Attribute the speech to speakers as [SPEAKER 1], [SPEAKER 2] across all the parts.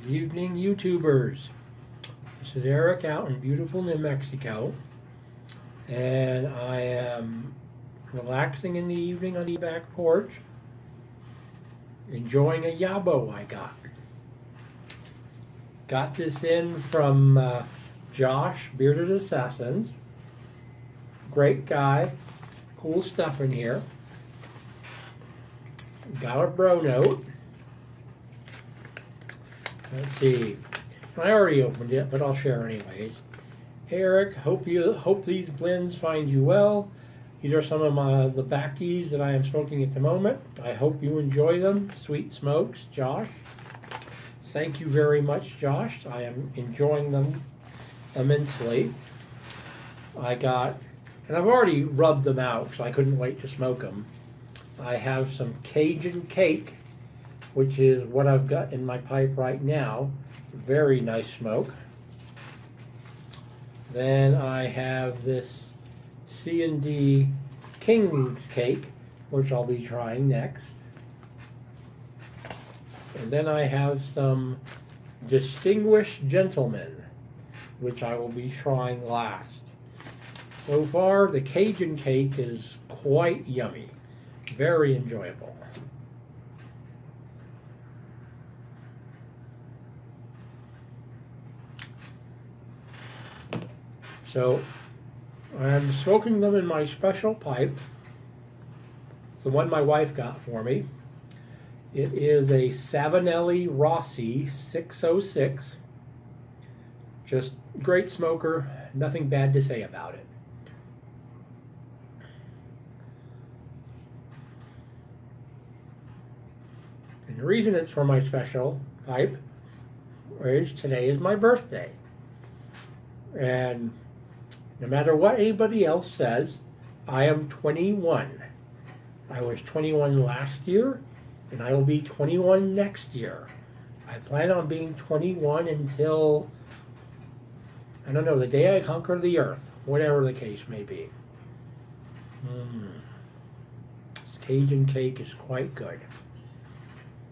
[SPEAKER 1] Good evening, YouTubers. This is Eric out in beautiful New Mexico, and I am relaxing in the evening on the back porch, enjoying a Yabo I got. Got this in from Josh, Bearded Assassins. Great guy, cool stuff in here. Got a bro note. Let's see. I already opened it, but I'll share anyways. Hey Eric, hope these blends find you well. These are some of the backies that I am smoking at the moment. I hope you enjoy them. Sweet smokes, Josh. Thank you very much, Josh. I am enjoying them immensely. I got, and I've already rubbed them out, so I couldn't wait to smoke them. I have some Cajun cake, which is what I've got in my pipe right now. Very nice smoke. Then I have this C&D King's cake, which I'll be trying next. And then I have some Distinguished Gentlemen, which I will be trying last. So far, the Cajun cake is quite yummy. Very enjoyable. So I'm smoking them in my special pipe. It's the one my wife got for me. It is a Savinelli Rossi 606. Just great smoker, nothing bad to say about it. And the reason it's for my special pipe is today is my birthday. And no matter what anybody else says, I am 21. I was 21 last year, and I will be 21 next year. I plan on being 21 until, I don't know, the day I conquer the earth, whatever the case may be. This Cajun cake is quite good.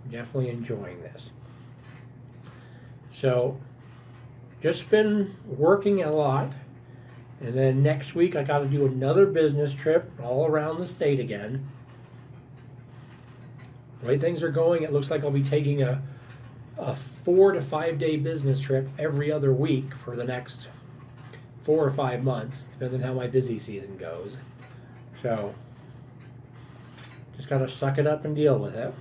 [SPEAKER 1] Definitely enjoying this. So, just been working a lot. And then next week I got to do another business trip all around the state again. The way things are going, it looks like I'll be taking a 4 to 5 day business trip every other week for the next 4 or 5 months, depending on how my busy season goes. So, just got to suck it up and deal with it.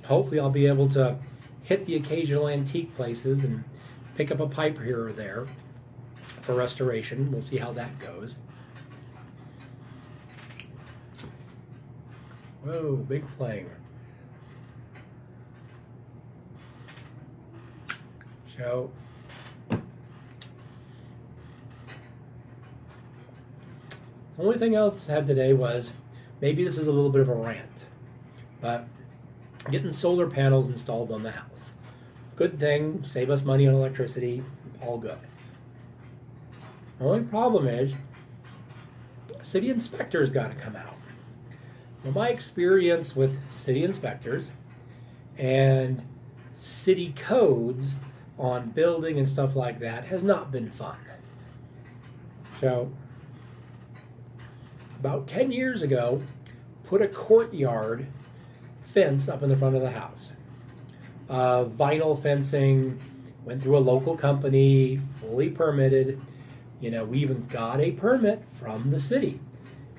[SPEAKER 1] Hopefully I'll be able to hit the occasional antique places and pick up a pipe here or there for restoration. We'll see how that goes. Whoa, big flame. So, the only thing else I had today was, maybe this is a little bit of a rant, but getting solar panels installed on the house. Good thing, save us money on electricity, all good. The only problem is, city inspectors got to come out. Now, my experience with city inspectors and city codes on building and stuff like that has not been fun. So, about 10 years ago, put a courtyard fence up in the front of the house. Vinyl fencing, went through a local company, fully permitted. You know, we even got a permit from the city.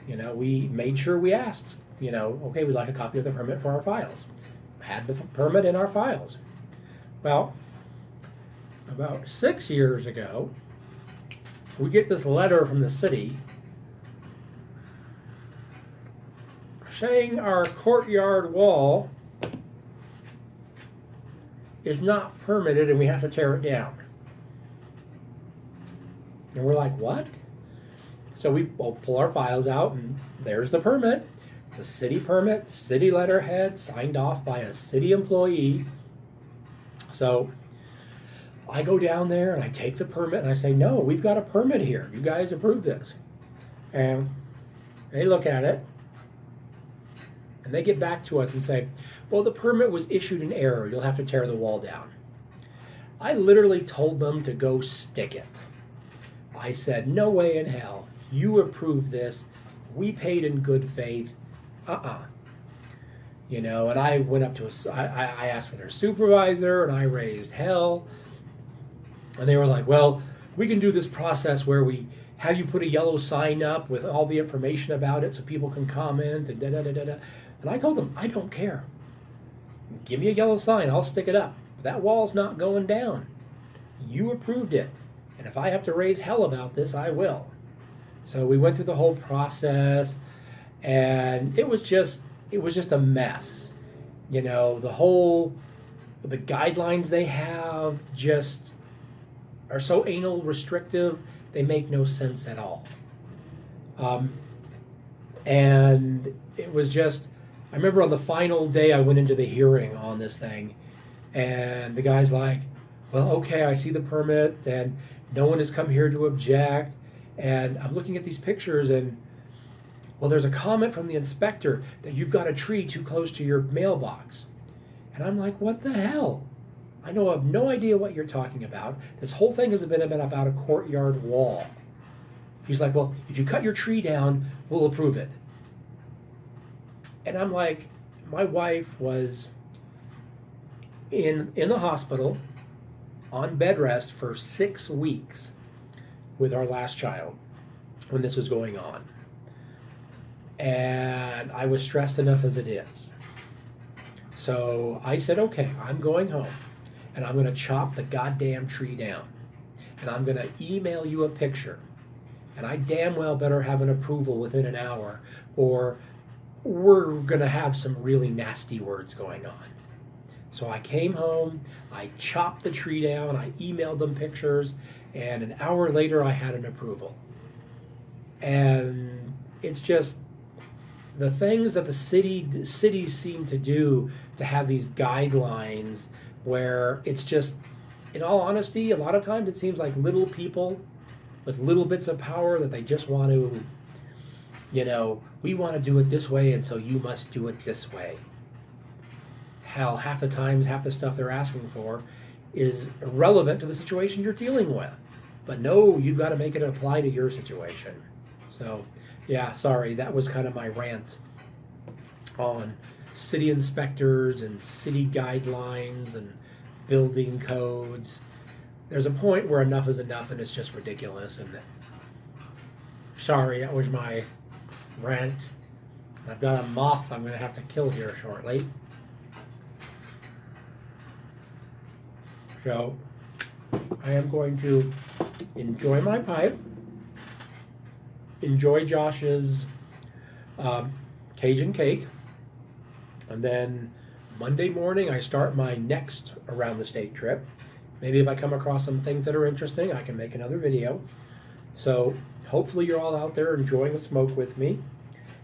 [SPEAKER 1] You know, we made sure we asked, you know, okay, we'd like a copy of the permit for our files. Had the permit in our files. Well, about 6 years ago, we get this letter from the city saying our courtyard wall is not permitted and we have to tear it down. And we're like, what? So we pull our files out and there's the permit. It's a city permit, city letterhead, signed off by a city employee. So I go down there and I take the permit and I say, no, we've got a permit here. You guys approve this. And they look at it. And they get back to us and say, well, the permit was issued in error. You'll have to tear the wall down. I literally told them to go stick it. I said, no way in hell. You approved this. We paid in good faith. You know, and I went up to I asked for their supervisor, and I raised hell. And they were like, well, we can do this process where we have you put a yellow sign up with all the information about it so people can comment and da-da-da-da-da. And I told them, I don't care. Give me a yellow sign, I'll stick it up. That wall's not going down. You approved it. And if I have to raise hell about this, I will. So we went through the whole process, and it was just a mess. You know, the guidelines they have just are so anal restrictive, they make no sense at all. And it was just, I remember on the final day I went into the hearing on this thing, and the guy's like, well, okay, I see the permit, and no one has come here to object, and I'm looking at these pictures, and, well, there's a comment from the inspector that you've got a tree too close to your mailbox. And I'm like, what the hell? I have no idea what you're talking about. This whole thing has been about a courtyard wall. He's like, well, if you cut your tree down, we'll approve it. And I'm like, my wife was in the hospital on bed rest for 6 weeks with our last child when this was going on. And I was stressed enough as it is. So I said, okay, I'm going home, and I'm going to chop the goddamn tree down, and I'm going to email you a picture, and I damn well better have an approval within an hour, or we're going to have some really nasty words going on. So I came home, I chopped the tree down, I emailed them pictures, and an hour later I had an approval. And it's just the things that the cities seem to do to have these guidelines where it's just, in all honesty, a lot of times it seems like little people with little bits of power that they just want to, we want to do it this way, and so you must do it this way. Hell, half the times, half the stuff they're asking for is irrelevant to the situation you're dealing with. But no, you've got to make it apply to your situation. So, yeah, sorry, that was kind of my rant on city inspectors and city guidelines and building codes. There's a point where enough is enough, and it's just ridiculous. And sorry, that was my rant. I've got a moth I'm going to have to kill here shortly. So I am going to enjoy my pipe, enjoy Josh's Cajun cake, and then Monday morning I start my next around the state trip. Maybe if I come across some things that are interesting, I can make another video. So hopefully you're all out there enjoying a smoke with me,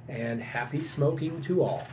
[SPEAKER 1] and happy smoking to all.